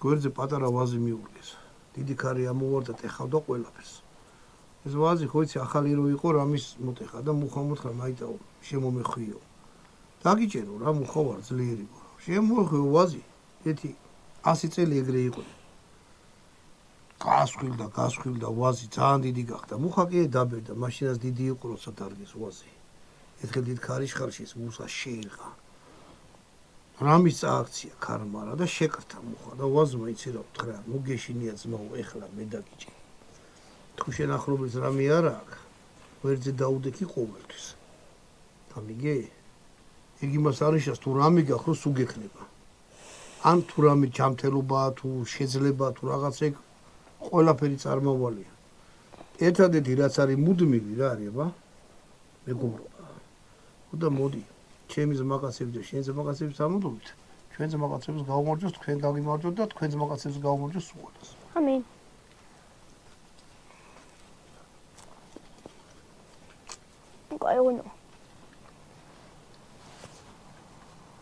გვერდზე პატარა ვაზი მიურგეს. დიდი ქარი ამოვარდა, ტეხავდა ყველაფერს. ეს ვაზი ხო იცი ახალი რო იყო, რამის მოტეხა და მუხა მოთხრა მაიტაო, შემომეხვიო. დაგიჭერო რა მუხა ვარ ძლიერი ვარ. შემოეხვიო ვაზი, ეთი 100 წელი ეგრე იყო. გასხვილდა ვაზი ძალიან დიდი გახდა. მუხა კი დაბერდა, მაშინაც დიდი იყო როცა დარგეს ვაზი. ერთხელ დიდ ქარიშხალში ეს მუხა შეირღა. რამის წააქცია ქარმარა და შეკრთა მუხა და ვაზმა იცი რა უთხრა, ნუ გეშინია ძმაო, ეხლა მე დაგიჭირე. თუ შენ ახლობელს რამე არა აქვს, ვერძე დაუდექი ყოველთვის. გამიგე? ეგ იმას არიშას თუ რამე გახლოს უგექნება. ან თუ რამე ჯანმრთელობაა, თუ შეძლება, თუ რაღაც ეგ ყველაფერი წარმავალია. ერთადერთი რაც არის მუდმივი რა არის აბა? მეგობრობა. და მოდი, ჩემი ზმაკაცები და შენ ზმაკაცების ამოდობით, ჩვენ ზმაკაცებს გავუმარჯოს, თქვენ გაგიმარჯვოთ და თქვენ ზმაკაცებს გავუმარჯოს უყურეს. ამინ. კაი,